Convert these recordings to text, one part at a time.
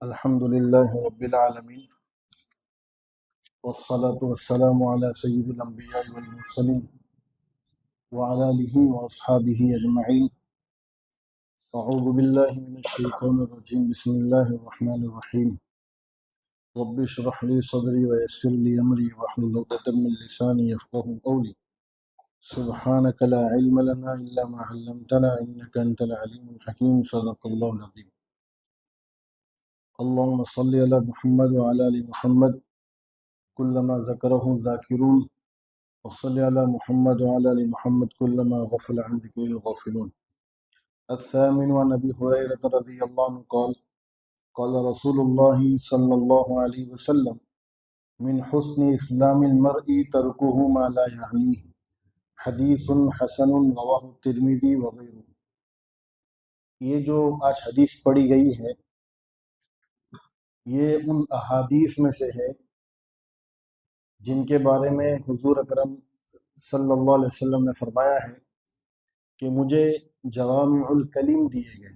الحمد لله رب العالمين والصلاة والسلام على سيد الأنبياء والمرسلين وعلى آله وأصحابه أجمعين. أعوذ بالله من الشيطان الرجيم. بسم الله الرحمن الرحيم. رب اشرح لي صدري ويسر لي أمري واحلل عقدة من لساني يفقهوا قولي. سبحانك لا علم لنا إلا ما علمتنا إنك أنت العليم الحكيم. صدق الله العظيم. اللهم صل على محمد وعلى آل محمد كلما ذكره الذاكرون وصل على محمد وعلى آل محمد كلما غفل عن ذكر الغافلون. الثامن عن أبي هريرة رضي الله عنه قال قال رسول الله صلى الله عليه وسلم من حسن إسلام المرء تركه ما لا يعنيه. حدیث حسن رواه الترمذی وغیرہ. یہ جو آج حدیث پڑھی گئی ہے یہ ان احادیث میں سے ہے جن کے بارے میں حضور اکرم صلی اللہ علیہ وسلم نے فرمایا ہے کہ مجھے جوامع الکلم دیے گئے،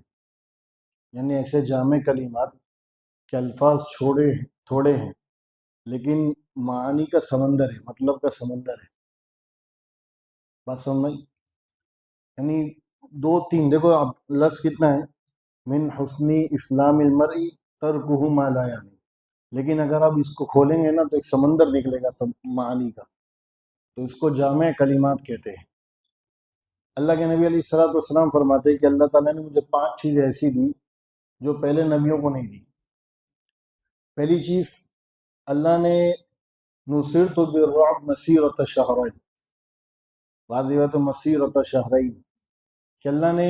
یعنی ایسے جامع کلمات کہ الفاظ تھوڑے ہیں لیکن معانی کا سمندر ہے، مطلب کا سمندر ہے. بات سمجھ میں؟ یعنی دو تین، دیکھو اب لفظ کتنا ہے، من حسن اسلام المرء ترکہ ما لا یعنی، لیکن اگر آپ اس کو کھولیں گے نا تو ایک سمندر نکلے گا معانی کا، تو اس کو جامع کلمات کہتے ہیں. اللہ کے نبی علیہ الصلوۃ والسلام فرماتے ہیں کہ اللہ تعالیٰ نے مجھے 5 چیزیں ایسی دی جو پہلے نبیوں کو نہیں دی. پہلی چیز، اللہ نے نصرت بالرعب مسیرۃ شہرین، بعض روایتوں مسیرۃ شہرین، کہ اللہ نے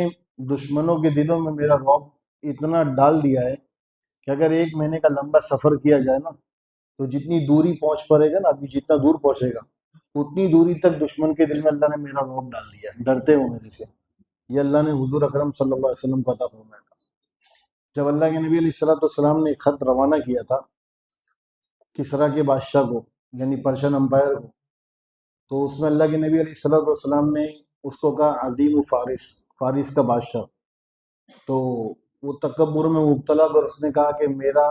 دشمنوں کے دلوں میں میرا رعب اتنا ڈال دیا ہے کہ اگر 1 مہینے کا لمبا سفر کیا جائے نا تو جتنی دوری پہنچ پڑے گا نا، آدمی جتنا دور پہنچے گا اتنی دوری تک دشمن کے دل میں اللہ نے میرا رعب ڈال دیا ہے، ڈرتے ہوں میرے سے. یہ اللہ نے حضور اکرم صلی اللہ علیہ وسلم کو عطا فرمایا تھا. جب اللہ کے نبی علیہ الصلوۃ والسلام نے ایک خط روانہ کیا تھا کسریٰ کے بادشاہ کو، یعنی پرشین امپائر کو، تو اس میں اللہ کے نبی علیہ الصلوۃ والسلام نے اس کو کہا عظیم فارس کا بادشاہ. تو وہ تکبر میں مبتلا کر اس نے کہا کہ میرا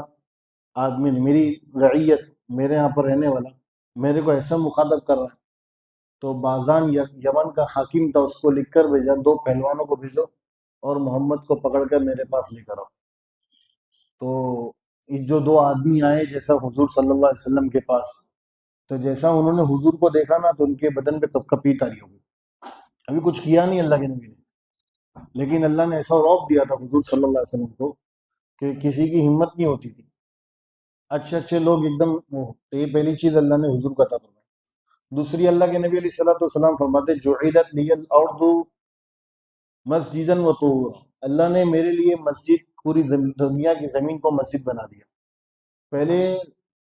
آدمی، میری رعیت، میرے یہاں پر رہنے والا میرے کو ایسا مخاطب کر رہا ہے. تو بازان یمن کا حاکم تھا، اس کو لکھ کر بھیجا 2 پہلوانوں کو بھیجو اور محمد کو پکڑ کر میرے پاس لے کر آؤ. تو یہ جو 2 آدمی آئے جیسا حضور صلی اللہ علیہ وسلم کے پاس، تو جیسا انہوں نے حضور کو دیکھا نا تو ان کے بدن پہ کپکپی تاری ہو گئی. ابھی کچھ کیا نہیں اللہ کے نبی نے، لیکن اللہ نے ایسا رعب دیا تھا حضور صلی اللہ علیہ وسلم کو کہ کسی کی ہمت نہیں ہوتی تھی. اچھے لوگ ایک دم وہ. تو یہ پہلی چیز اللہ نے حضور کا عطا فرمائی. دوسری، اللہ کے نبی علیہ الصلوۃ والسلام فرماتے جعلت لی الارض مسجدا وطہورا، اللہ نے میرے لیے مسجد، پوری دنیا کی زمین کو مسجد بنا دیا. پہلے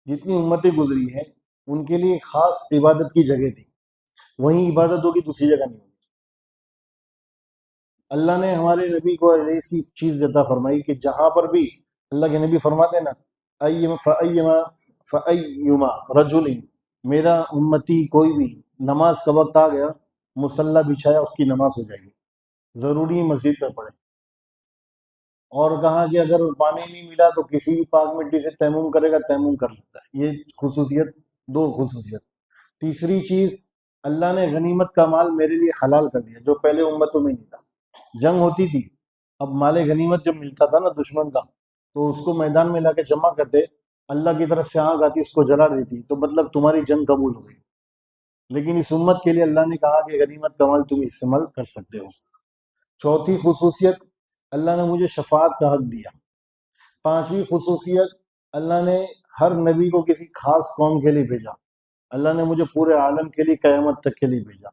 جتنی امتیں گزری ہیں ان کے لیے خاص عبادت کی جگہ تھی، وہیں عبادت ہوگی، دوسری جگہ نہیں ہوگی. اللہ نے ہمارے نبی کو ایسی چیز عطا فرمائی کہ جہاں پر بھی اللہ کے نبی فرماتے ہیں نا فَأَيُّمَا رَجُلٍ، میرا امتی کوئی بھی نماز کا وقت آ گیا، مصلی بچھایا، اس کی نماز ہو جائے گی، ضروری مسجد پہ پڑھے. اور کہا کہ اگر پانی نہیں ملا تو کسی بھی پاک مٹی سے تیمم کرے گا، تیمم کر سکتا ہے. یہ خصوصیت، 2 خصوصیت. تیسری چیز، اللہ نے غنیمت کا مال میرے لیے حلال کر دیا جو پہلے امتوں میں نہیں تھا. جنگ ہوتی تھی، اب مال غنیمت جب ملتا تھا نا دشمن کا تو اس کو میدان میں لا کے جمع کرتے، اللہ کی طرف سے آگ آتی، اس کو جلا دیتی، تو مطلب تمہاری جنگ قبول ہو گئی. لیکن اس امت کے لیے اللہ نے کہا کہ غنیمت کا مال تم استعمال کر سکتے ہو. چوتھی خصوصیت، اللہ نے مجھے شفاعت کا حق دیا. 5ویں خصوصیت، اللہ نے ہر نبی کو کسی خاص قوم کے لیے بھیجا، اللہ نے مجھے پورے عالم کے لیے قیامت تک کے لیے بھیجا.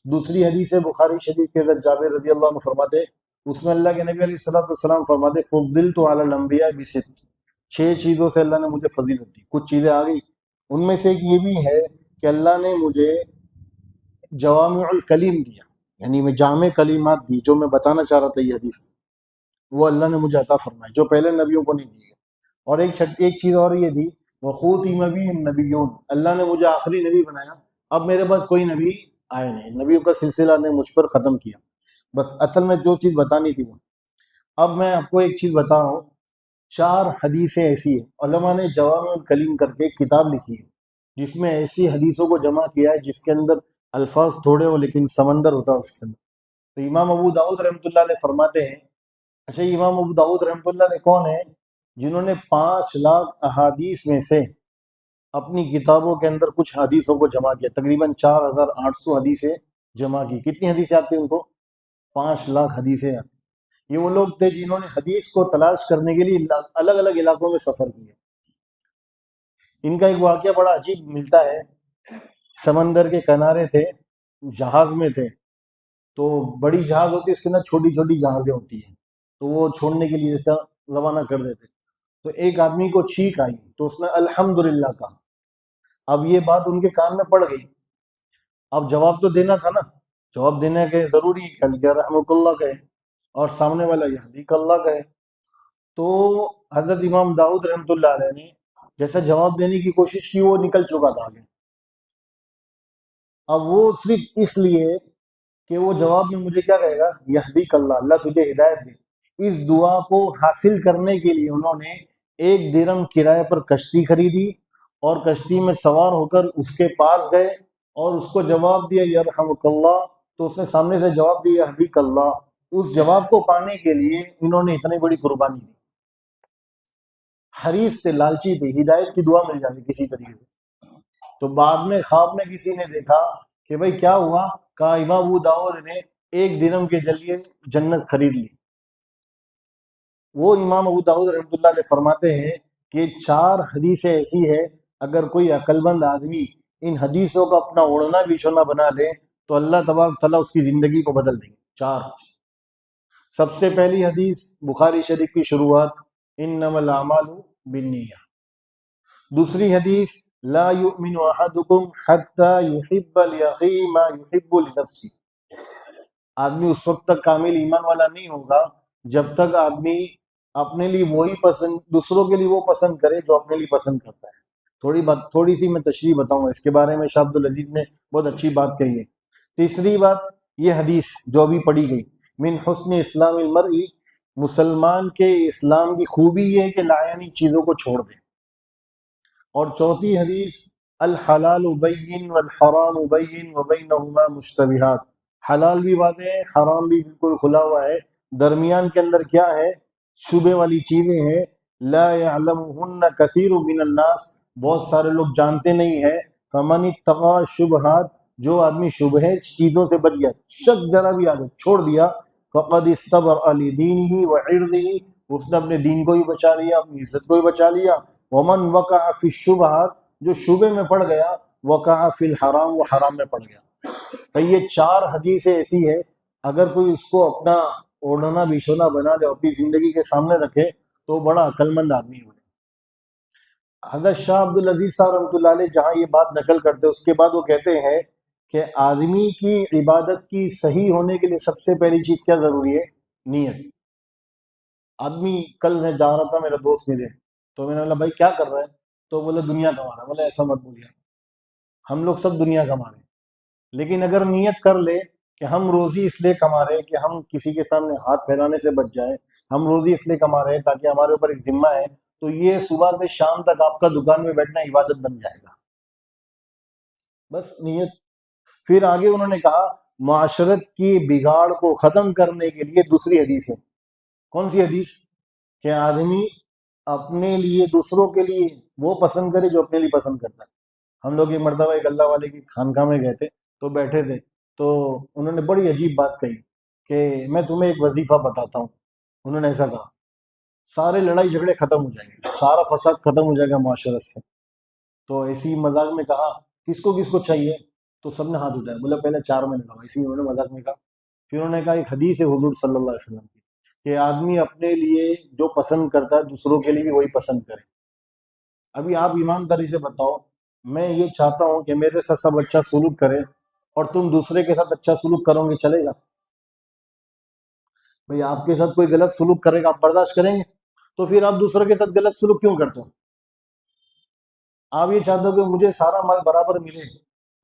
دوسری حدیث بخاری شریف کے اندر جابر رضی اللہ عنہ فرماتے، اس میں اللہ کے نبی علیہ الصلوۃ والسلام فرماتے فضلت علی الانبیاء ب6، 6 چیزوں سے اللہ نے مجھے فضیلت دی. کچھ چیزیں آ گئی، ان میں سے ایک یہ بھی ہے کہ اللہ نے مجھے جوامع الکلیم دیا، یعنی میں جامع کلمات دی. جو میں بتانا چاہ رہا تھا یہ حدیث، وہ اللہ نے مجھے عطا فرمائی جو پہلے نبیوں کو نہیں دی ہے. اور ایک چیز اور یہ دی، وَخُوتِمَ بِهِ النَّبِيُّونَ، اللہ نے مجھے آخری نبی بنایا. اب میرے پاس کوئی نبی آئے نہیں، نبیوں کا سلسلہ نے مجھ پر ختم کیا. بس اصل میں جو چیز بتانی تھی وہ. اب میں آپ کو ایک چیز بتا رہا ہوں 4 حدیثیں ایسی ہیں، علماء نے جوامع الکلیم کر کے ایک کتاب لکھی ہے جس میں ایسی حدیثوں کو جمع کیا ہے جس کے اندر الفاظ تھوڑے ہو لیکن سمندر ہوتا ہے اس کے اندر۔ تو امام ابو داؤد رحمۃ اللہ علیہ فرماتے ہیں، اچھا امام ابو داؤد رحمۃ اللہ علیہ کون ہیں؟ جنہوں نے 5 لاکھ احادیث میں سے اپنی کتابوں کے اندر کچھ حدیثوں کو جمع کیا، تقریباً 4800 حدیثیں جمع کی۔ کتنی حدیثیں آتی ہیں ان کو؟ 5 لاکھ حدیثیں آتی۔ یہ وہ لوگ تھے جنہوں نے حدیث کو تلاش کرنے کے لیے الگ الگ علاقوں میں سفر کیا۔ ان کا ایک واقعہ بڑا عجیب ملتا ہے، سمندر کے کنارے تھے، جہاز میں تھے، تو بڑی جہاز ہوتی ہے اس کے اندر چھوٹی چھوٹی جہازیں ہوتی ہیں، تو وہ چھوڑنے کے لیے جیسا روانہ کر دیتے۔ تو ایک آدمی کو چھینک آئی تو اس نے الحمدللہ کہا۔ اب یہ بات ان کے کان میں پڑ گئی، اب جواب تو دینا تھا نا، جواب دینے کے ضروری کہ رحمک اللہ کہے اور سامنے والا یہدیک اللہ کہے۔ تو حضرت امام داؤد رحمۃ اللہ علیہ نے جیسا جواب دینے کی کوشش کی وہ نکل چکا تھا آگے۔ اب وہ صرف اس لیے کہ وہ جواب میں مجھے کیا کہے گا، یہدیک اللہ، اللہ تجھے ہدایت دے، اس دعا کو حاصل کرنے کے لیے انہوں نے 1 درہم کرائے پر کشتی خریدی اور کشتی میں سوار ہو کر اس کے پاس گئے اور اس کو جواب دیا یرحمک اللہ، تو اس نے سامنے سے جواب دیا یہدیک اللہ۔ اس جواب کو پانے کے لیے انہوں نے اتنی بڑی قربانی دی، حریص تھے، لالچی تھے، ہدایت کی دعا مل جاتی کسی طریقے سے۔ تو بعد میں خواب میں کسی نے دیکھا کہ بھئی کیا ہوا، کہا امام ابو داؤد نے 1 درہم کے ذریعے جنت خرید لی۔ وہ امام ابو داؤد رحمۃ اللہ علیہ فرماتے ہیں کہ 4 حدیثیں ایسی ہے، اگر کوئی عقل مند آدمی ان حدیثوں کا اپنا اوڑھنا بچھونا بنا لے تو اللہ تبارک تعالیٰ اس کی زندگی کو بدل دیں گے۔ 4۔ سب سے پہلی حدیث بخاری شریف کی شروعات، انما الاعمال بالنیہ۔ دوسری حدیث، لا یؤمن احدکم حتی یحب لاخیہ ما یحب لنفسہ۔ آدمی اس وقت تک کامل ایمان والا نہیں ہوگا جب تک آدمی اپنے لیے وہی پسند، دوسروں کے لیے وہ پسند کرے جو اپنے لیے پسند کرتا ہے۔ تھوڑی سی میں تشریح بتاؤں گا اس کے بارے میں، شاہ عبد العزیز نے بہت اچھی بات کہی ہے۔ تیسری بات یہ حدیث جو ابھی پڑھی گئی، من حسن اسلام المرء، مسلمان کے اسلام کی خوبی یہ ہے کہ لایعنی چیزوں کو چھوڑ دے۔ اور چوتھی حدیث، الحلال بین والحرام بین وبینہما مشتبہات، حلال بھی واضح ہے، حرام بھی بالکل کھلا ہوا ہے، درمیان کے اندر کیا ہے، شبے والی چیزیں ہیں۔ لا یعلمہن کثیر من الناس، بہت سارے لوگ جانتے نہیں ہیں۔ فمن اتقى الشبہات، جو آدمی شبہ چیزوں سے بچ گیا، شک ذرا بھی آگے چھوڑ دیا، فقد استبرأ لدینہ وعرضہ، اس نے اپنے دین کو بھی بچا لیا، اپنی عزت کو بھی بچا لیا۔ ومن وقع فی الشبہات، جو شبے میں پڑ گیا، وقع فی الحرام، وہ حرام میں پڑ گیا۔ تو یہ 4 حدیثیں ایسی ہے، اگر کوئی اس کو اپنا اوڑھنا بچھونا بنا لے، اپنی زندگی کے سامنے رکھے تو بڑا عقل مند آدمی ہو۔ حضرت شاہ عبد العزیز صاحب رحمۃ اللہ علیہ جہاں یہ بات نقل کرتے اس کے بعد وہ کہتے ہیں کہ آدمی کی عبادت کی صحیح ہونے کے لیے سب سے پہلی چیز کیا ضروری ہے؟ نیت۔ آدمی، کل میں جا رہا تھا، میرا دوست ملے تو میں نے بولا بھائی کیا کر رہا ہے؟ تو بولے دنیا کما رہا ہے۔ بولے ایسا مت بولیے، ہم لوگ سب دنیا کما رہے ہیں، لیکن اگر نیت کر لے کہ ہم روزی اس لیے کما رہے ہیں کہ ہم کسی کے سامنے ہاتھ پھیلانے سے بچ جائیں، ہم روزی اس لیے کما رہے ہیں تاکہ ہمارے اوپر ایک ذمہ ہے، تو یہ صبح سے شام تک آپ کا دکان میں بیٹھنا عبادت بن جائے گا، بس نیت۔ پھر آگے انہوں نے کہا معاشرت کی بگاڑ کو ختم کرنے کے لیے دوسری حدیث ہے۔ کون سی حدیث؟ کہ آدمی اپنے لیے، دوسروں کے لیے وہ پسند کرے جو اپنے لیے پسند کرتا ہے۔ ہم لوگ ایک مرتبہ ایک اللہ والے کی خانقاہ میں گئے تھے تو بیٹھے تھے، تو انہوں نے بڑی عجیب بات کہی کہ میں تمہیں ایک وظیفہ بتاتا ہوں۔ انہوں نے ایسا کہا، سارے لڑائی جھگڑے ختم ہو جائیں گے، سارا فساد ختم ہو جائے گا معاشرت سے۔ تو اسی مذاق میں کہا کس کو چاہیے؟ تو سب نے ہاتھ اٹھایا، بولا پہلے 4 میں نے کہا، اسی انہوں نے مذاق میں کہا۔ پھر انہوں نے کہا ایک حدیث ہے حضور صلی اللہ علیہ وسلم کی کہ آدمی اپنے لیے جو پسند کرتا ہے دوسروں کے لیے بھی وہی پسند کرے۔ ابھی آپ ایمانداری سے بتاؤ، میں یہ چاہتا ہوں کہ میرے ساتھ سب اچھا سلوک کرے اور تم دوسرے کے ساتھ اچھا سلوک کرو گے، چلے گا؟ بھئی آپ کے ساتھ کوئی غلط سلوک کرے گا، آپ برداشت کریں گے؟ تو پھر آپ دوسرے کے ساتھ غلط سلوک کیوں کرتے ہو؟ آپ یہ چاہتے ہو کہ مجھے سارا مال برابر ملے،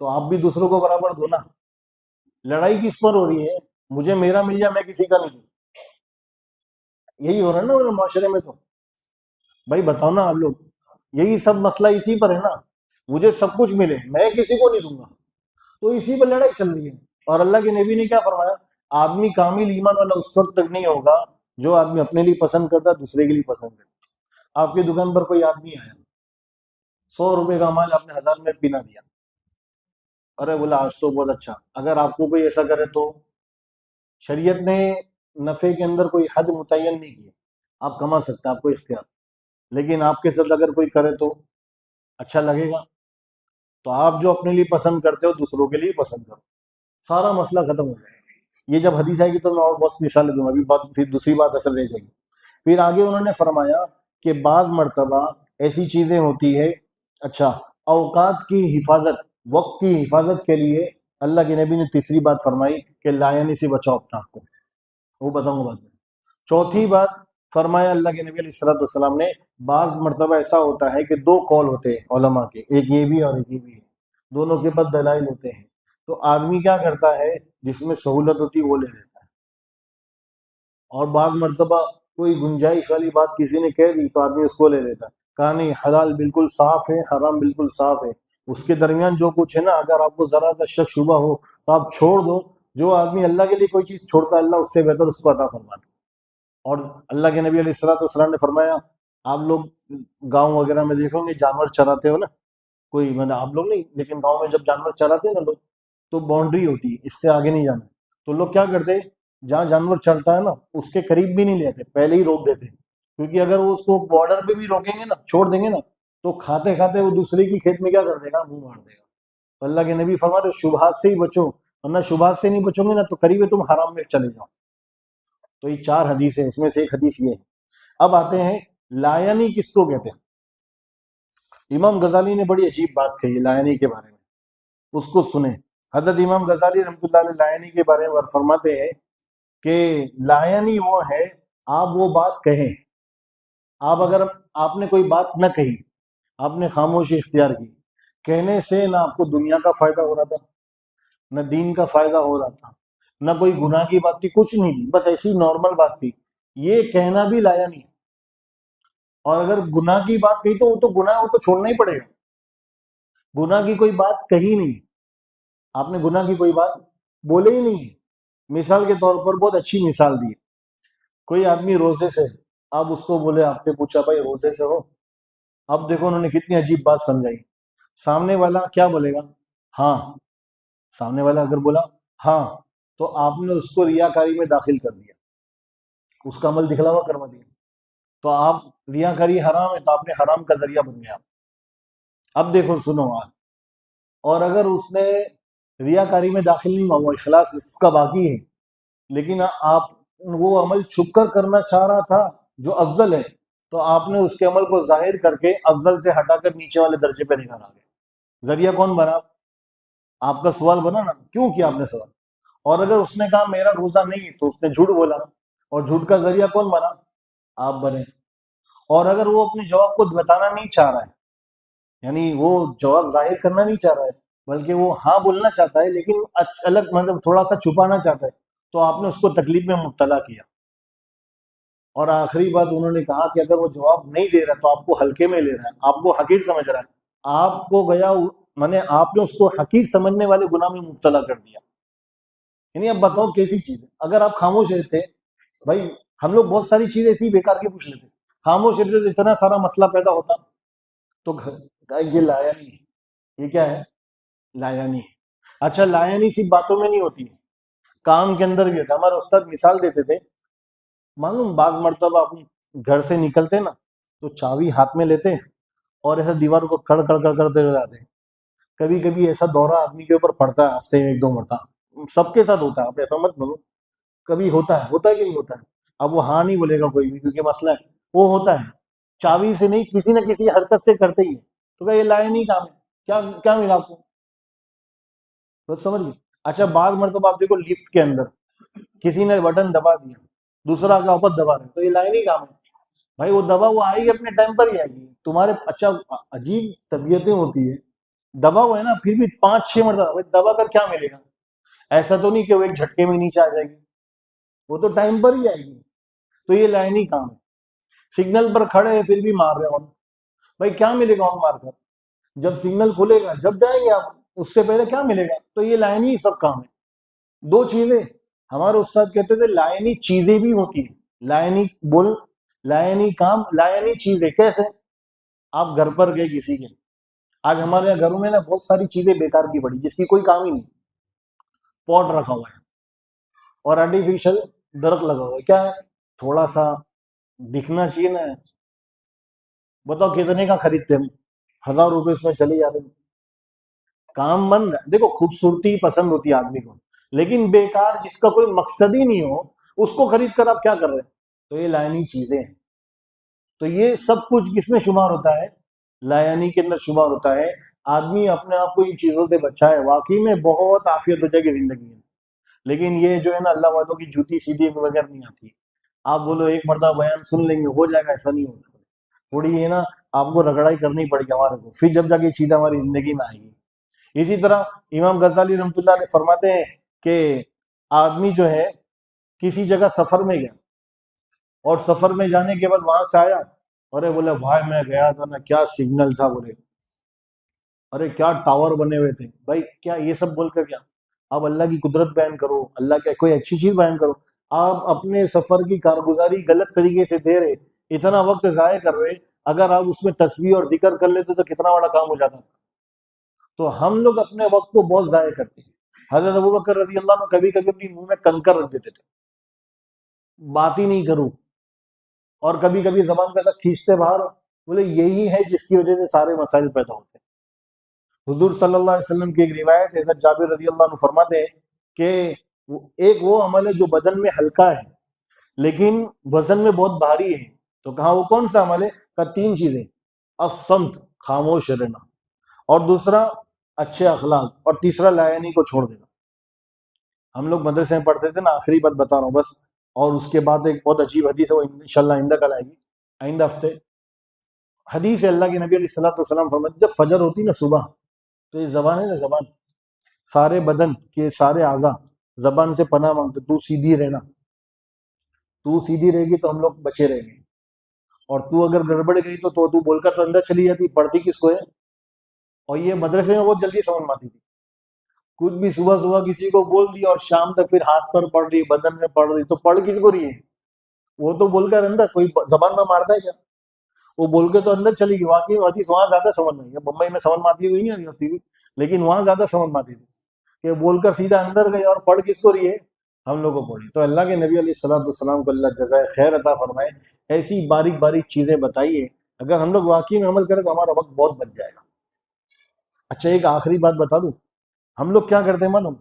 تو آپ بھی دوسروں کو برابر دو نا۔ لڑائی کس پر ہو رہی ہے؟ مجھے میرا مل جائے، میں کسی کا نہیں دوں، یہی ہو رہا ہے نا معاشرے میں۔ تو بھائی بتاؤ نا آپ لوگ، یہی سب مسئلہ اسی پر ہے نا، مجھے سب کچھ ملے میں کسی کو نہیں دوں گا، تو اسی پر لڑائی چل رہی ہے۔ اور اللہ کے نبی نے کیا فرمایا، آدمی کامل ایمان والا اس وقت تک نہیں ہوگا جو آدمی اپنے لیے پسند کرتا ہے دوسرے کے لیے پسند کرتا۔ آپ کی دکان پر کوئی آدمی آیا، 100 روپے کا مال آپ نے 1000 میں بنا دیا، ارے بولا آج تو بہت اچھا، اگر آپ کو کوئی ایسا کرے تو شریعت نے نفع کے اندر کوئی حد متعین نہیں کی، آپ کما سکتے ہیں، آپ کو اختیار، لیکن آپ کے ساتھ اگر کوئی کرے تو اچھا لگے گا، تو آپ جو اپنے لیے پسند کرتے ہو دوسروں کے لیے پسند کرو، سارا مسئلہ ختم ہو جائے گا۔ یہ جب حدیث آئے گی تو میں اور بہت مثالیں دوں گا، ابھی بات پھر دوسری بات اصل رہ جائے گی۔ پھر آگے انہوں نے فرمایا کہ بعض مرتبہ ایسی چیزیں ہوتی ہے، اچھا، اوقات کی حفاظت، وقت کی حفاظت کے لیے اللہ کے نبی نے تیسری بات فرمائی کہ لایانی سے بچاؤ اپنا آپ کو، وہ بتاؤں گا بعد میں۔ چوتھی بات فرمایا اللہ کے نبی علیہ الصلوۃ والسلام نے، بعض مرتبہ ایسا ہوتا ہے کہ دو قول ہوتے ہیں علماء کے، ایک یہ بھی اور ایک یہ بھی ہے، دونوں کے پاس دلائل ہوتے ہیں، تو آدمی کیا کرتا ہے، جس میں سہولت ہوتی ہے وہ لے لیتا ہے، اور بعض مرتبہ کوئی گنجائش والی بات کسی نے کہہ دی تو آدمی اس کو لے لیتا ہے، کہا نہیں حلال بالکل صاف ہے، حرام بالکل صاف ہے، اس کے درمیان جو کچھ ہے نا، اگر آپ کو ذرا سا شک شبہ ہو تو آپ چھوڑ دو۔ جو آدمی اللہ کے لیے کوئی چیز چھوڑتا ہے اللہ اس سے بہتر اس کو عطا فرماتا ہے۔ اور اللہ کے نبی علیہ الصلوۃ والسلام نے فرمایا، آپ لوگ گاؤں وغیرہ میں دیکھو گے جانور چراتے ہو نا، کوئی میں نے آپ لوگ نہیں، لیکن گاؤں میں جب جانور چراتے ہیں نا لوگ، تو باؤنڈری ہوتی ہے، اس سے آگے نہیں جانا، تو لوگ کیا کرتے، جہاں جانور چلتا ہے نا اس کے قریب بھی نہیں لیتے، پہلے ہی روک دیتے، کیونکہ اگر وہ اس کو بارڈر پہ بھی روکیں گے نا، چھوڑ دیں گے نا، تو کھاتے کھاتے وہ دوسرے کی کھیت میں کیا کر دے گا، منہ مار دے گا۔ تو اللہ کے نبی فرماتے شبہات سے ہی بچو، ورنہ شبہات سے نہیں بچو گے نا تو قریب تم حرام میں چلے جاؤ۔ تو یہ 4 حدیث ہیں، اس میں سے ایک حدیث یہ ہے۔ اب آتے ہیں لایانی کس کو کہتے ہیں۔ امام غزالی نے بڑی عجیب بات کہی ہے لایانی کے بارے میں، اس کو سنیں۔ حضرت امام غزالی رحمۃ اللہ علیہ لایانی کے بارے میں فرماتے ہیں کہ لایانی وہ ہے، آپ وہ بات کہیں، آپ اگر آپ نے کوئی بات نہ کہی، آپ نے خاموشی اختیار کی، کہنے سے نہ آپ کو دنیا کا فائدہ ہو رہا تھا، نہ دین کا فائدہ ہو رہا تھا، نہ کوئی گناہ کی بات تھی، کچھ نہیں تھی، بس ایسی نارمل بات تھی، یہ کہنا بھی لایا نہیں۔ اور اگر گناہ کی بات کہی تو وہ تو گناہ، وہ تو چھوڑنا ہی پڑے گا۔ گناہ کی کوئی بات کہی نہیں، آپ نے گناہ کی کوئی بات بولے ہی نہیں۔ مثال کے طور پر بہت اچھی مثال دی، کوئی آدمی روزے سے، آپ اس کو بولے، آپ نے پوچھا بھائی روزے سے ہو، اب دیکھو انہوں نے کتنی عجیب بات سمجھائی، سامنے والا کیا بولے گا، ہاں، سامنے والا اگر بولا ہاں تو آپ نے اس کو ریاکاری میں داخل کر دیا، اس کا عمل دکھلاوا کروا دیا، تو آپ ریاکاری حرام ہے تو آپ نے حرام کا ذریعہ بن گیا۔ اب دیکھو سنو آپ، اور اگر اس نے ریاکاری میں داخل نہیں ہوا، وہ اخلاص اس کا باقی ہے، لیکن آپ وہ عمل چھپ کر کرنا چاہ رہا تھا جو افضل ہے، تو آپ نے اس کے عمل کو ظاہر کر کے افضل سے ہٹا کر نیچے والے درجے پہ نکال آ گئے۔ ذریعہ کون بنا؟ آپ کا سوال بنا نا، کیوں کیا آپ نے سوال؟ اور اگر اس نے کہا میرا روزہ نہیں تو اس نے جھوٹ بولا، اور جھوٹ کا ذریعہ کون بنا؟ آپ بنے۔ اور اگر وہ اپنے جواب کو بتانا نہیں چاہ رہا ہے، یعنی وہ جواب ظاہر کرنا نہیں چاہ رہا ہے بلکہ وہ ہاں بولنا چاہتا ہے لیکن الگ مطلب تھوڑا سا چھپانا چاہتا ہے، تو آپ نے اس کو تکلیف میں مبتلا کیا۔ اور آخری بات انہوں نے کہا کہ اگر وہ جواب نہیں دے رہا تو آپ کو ہلکے میں لے رہا ہے، آپ کو حقیر سمجھ رہا ہے، آپ کو گیا آپ نے اس کو حقیر سمجھنے والے گناہ میں مبتلا کر دیا۔ یعنی اب بتاؤ کیسی چیز ہے، اگر آپ خاموش رہتے، بھائی ہم لوگ بہت ساری چیزیں ایسی بیکار کی پوچھ لیتے، خاموش رہتے تو اتنا سارا مسئلہ پیدا ہوتا۔ تو یہ لایا نہیں ہے، یہ کیا ہے؟ لایا نہیں ہے۔ اچھا لایا نہیں صرف باتوں میں نہیں ہوتی، کام کے اندر بھی ہوتا ہے۔ ہمارے استاد مثال دیتے تھے، معلوم بعض مرتبہ اپنے گھر سے نکلتے نا تو چابی ہاتھ میں لیتے اور ایسا دیوار کو کڑ کڑ کڑ کرتے ہوئے جاتے۔ کبھی کبھی ایسا دورہ آدمی کے اوپر پڑتا ہے ہفتے میں 1-2 مرتبہ، سب کے ساتھ ہوتا ہے، آپ ایسا مت بولو، کبھی ہوتا ہے کہ نہیں ہوتا ہے؟ اب وہ ہاں نہیں بولے گا کوئی بھی کیونکہ مسئلہ ہے، وہ ہوتا ہے چابی سے نہیں، کسی نہ کسی حرکت سے کرتے ہی ہے، تو کیا یہ لائے نہیں کام ہے؟ کیا کیا ملا آپ کو؟ بس سمجھ گئے؟ اچھا بعض مرتبہ آپ دیکھو لفٹ کے اندر کسی نے بٹن دبا دیا، دوسرا کا اوپر دبا رہے، تو یہ لائن ہی کام ہے بھائی، وہ دبا وہ آئے گی اپنے ٹائم پر ہی آئے گی تمہارے۔ اچھا عجیب طبیعتیں ہوتی ہے، دبا ہوا ہے نا پھر بھی 5-6 مرتبہ، بھائی دبا کر کیا ملے گا؟ ایسا تو نہیں کہ وہ ایک جھٹکے میں نیچے آ جائے گی، وہ تو ٹائم پر ہی آئے گی، تو یہ لائن ہی کام ہے۔ سگنل پر کھڑے ہیں پھر بھی مار رہے ہوں. بھائی کیا ملے گا ان مار کر؟ جب سگنل کھلے گا جب جائیں گے آپ، اس سے پہلے کیا ملے گا؟ تو یہ لائنی سب کام ہے. دو چیزیں ہمارے استاد کہتے تھے، لائنی چیزیں بھی ہوتی ہیں. لائنی بول، لائنی کام، لائنی چیزیں. کیسے؟ آپ گھر پر گئے کسی کے، آج ہمارے یہاں گھروں میں نا بہت ساری چیزیں بیکار کی پڑی جس کی کوئی کام ہی نہیں. پوٹ رکھا ہوا ہے اور آرٹیفیشل درخت لگا ہوا ہے. کیا ہے؟ تھوڑا سا دکھنا چاہیے نا. بتاؤ کتنے کا خریدتے ہم؟ 1000 روپے اس میں چلے جاتے ہیں. کام بن رہا ہے. دیکھو خوبصورتی پسند ہوتی ہے آدمی کو، لیکن بیکار جس کا کوئی مقصد ہی نہیں ہو اس کو خرید کر آپ کیا کر رہے ہیں؟ تو یہ لائنی چیزیں ہیں. تو یہ سب کچھ کس میں شمار ہوتا ہے؟ لائنی کے اندر شمار ہوتا ہے. آدمی اپنے آپ کو ان چیزوں سے بچائے، واقعی میں بہت عافیت ہو جائے گی زندگی میں. لیکن یہ جو ہے نا اللہ والوں کی جوتی سیدھی وغیرہ نہیں آتی. آپ بولو ایک مرتبہ بیان سن لیں گے ہو جائے گا، ایسا نہیں ہوتا. تھوڑی یہ نا آپ کو رگڑائی کرنی پڑے گی ہمارے کو، پھر جب جا کے سیدھا ہماری زندگی میں آئے گی. اسی طرح امام غزالی رحمۃ اللہ علیہ فرماتے ہیں کہ آدمی جو ہے کسی جگہ سفر میں گیا اور سفر میں جانے کے بعد وہاں سے آیا، ارے بولے بھائی میں گیا تھا نا، کیا سگنل تھا، بولے ارے کیا ٹاور بنے ہوئے تھے. بھائی کیا یہ سب بول کر کیا؟ آپ اللہ کی قدرت بیان کرو، اللہ کا کوئی اچھی چیز بیان کرو. آپ اپنے سفر کی کارگزاری غلط طریقے سے دے رہے، اتنا وقت ضائع کر رہے. اگر آپ اس میں تسبیح اور ذکر کر لیتے تو کتنا بڑا کام ہو جاتا. تو ہم لوگ اپنے وقت کو بہت ضائع کرتے ہیں. حضرت ابوبکر رضی اللہ عنہ کبھی کبھی اپنی منہ میں کنکر رکھ دیتے تھے، بات ہی نہیں کروں. اور کبھی کبھی زبان کا ساتھ کھینچتے باہر. بولے یہی ہے جس کی وجہ سے سارے مسائل پیدا ہوتے ہیں. حضور صلی اللہ علیہ وسلم کی ایک روایت ہے، حضرت جابر رضی اللہ عنہ فرماتے ہیں کہ ایک وہ عمل ہے جو بدن میں ہلکا ہے لیکن وزن میں بہت بھاری ہے. تو کہا وہ کون سا عمل ہے؟ کہا 3 چیزیں: الصمت، خاموش رہنا، اور دوسرا اچھے اخلاق، اور تیسرا لائنی کو چھوڑ دینا. ہم لوگ مدرسے میں پڑھتے تھے نا، آخری بات بتا رہا ہوں بس. اور اس کے بعد ایک بہت عجیب حدیث ہے، وہ انشاءاللہ آئندہ کل آئے گی، آئندہ ہفتے. حدیث ہے، اللہ کے نبی علیہ الصلوۃ والسلام فرماتے جب فجر ہوتی نا صبح، تو یہ زبان ہے نا، زبان سارے بدن کے سارے اعضاء زبان سے پناہ مانگتے، تو سیدھی رہنا، تو سیدھی رہے گی تو ہم لوگ بچے رہیں گے. اور تو اگر گڑبڑ گئی تو بول کر تو اندر چلی جاتی، پڑھتی کس کو ہے؟ اور یہ مدرسے میں بہت جلدی سمجھ میں آتی تھی. کچھ بھی صبح صبح کسی کو بول دی اور شام تک پھر ہاتھ پر پڑھ رہی، بدن میں پڑھ رہی، تو پڑھ کس کو رہی ہے؟ وہ تو بول کر اندر، کوئی زبان میں مارتا ہے کیا؟ وہ بول کے تو اندر چلی گئی. واقعی حدیث وہاں زیادہ سمجھ میں آئی. بمبئی میں سمجھ میں آتی ہوئی نہیں ہوتی ہوئی، لیکن وہاں زیادہ سمجھ میں آتی تھی کہ بول کر سیدھا اندر گئی اور پڑھ کس کو رہی ہے؟ ہم لوگ کو پڑھی. تو اللہ کے نبی علیہ الصلوۃ والسلام کو اللہ جزائے خیر عطا فرمائے. ایسی باریک باریک چیزیں بتائیے، اگر ہم لوگ واقعی میں عمل کریں تو ہمارا وقت بہت بچ جائے گا. اچھا ایک آخری بات بتا دوں، ہم لوگ کیا کرتے ہیں معلوم؟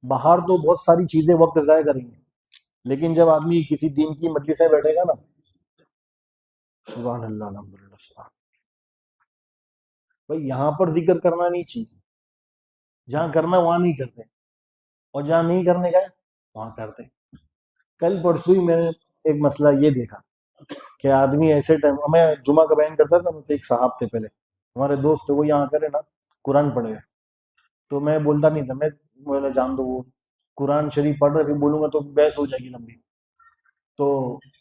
باہر تو بہت ساری چیزیں وقت ضائع کریں گے، لیکن جب آدمی کسی دین کی مجلس میں بیٹھے گا نا، سبحان اللہ الحمدللہ سبحان، بھائی یہاں پر ذکر کرنا نہیں چاہیے، جہاں کرنا وہاں نہیں کرتے، اور جہاں نہیں کرنے کا وہاں کرتے. کل پرسوئی میں نے ایک مسئلہ یہ دیکھا کہ آدمی ایسے ٹائم، میں جمعہ کا بیان کرتا تھا، مجھے ایک صاحب تھے پہلے، ہمارے دوست تھے، وہ یہاں کرے نا قرآن پڑھے، تو میں بولتا نہیں تھا، میں بولا جان دو، وہ قرآن شریف پڑھ رہے تھے، بولوں گا تو بحث ہو جائے گی لمبی. تو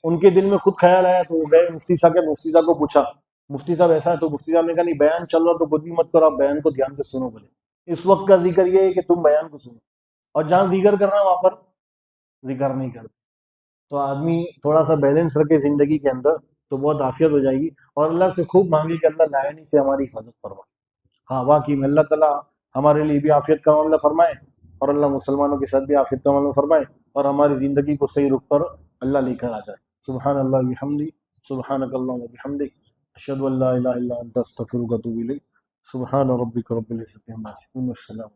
ان کے دل میں خود خیال آیا، تو وہ گئے مفتی صاحب کے، مفتی صاحب کو پوچھا مفتی صاحب ایسا ہے؟ تو مفتی صاحب نے کہا نہیں، بیان چل رہا تو کچھ بھی مت کرو، آپ بیان کو دھیان سے سنو. بولے اس وقت کا ذکر یہ ہے کہ تم بیان کو سنو، اور جہاں ذکر کرنا ہے وہاں پر ذکر نہیں کرتے. تو آدمی تھوڑا سا بیلنس رکھے زندگی کے اندر تو بہت عافیت ہو جائے گی. اور اللہ سے خوب مانگے کہ اللہ لائنی سے ہماری حفاظت فرمائے. ہاں واقعی میں اللہ تعالیٰ ہمارے لیے بھی عافیت کا معاملہ فرمائے، اور اللہ مسلمانوں کے ساتھ بھی عافیت کا معاملہ فرمائے، اور ہماری زندگی کو صحیح رخ پر اللہ لے کر آ جائے. سبحان اللہ بحمدی، سبحانک اللہم وبحمدک، اشہد ان لا الہ الا انت استغفرک و اتوب الیک. سبحان ربک رب العزت عما یصفون، والسلام.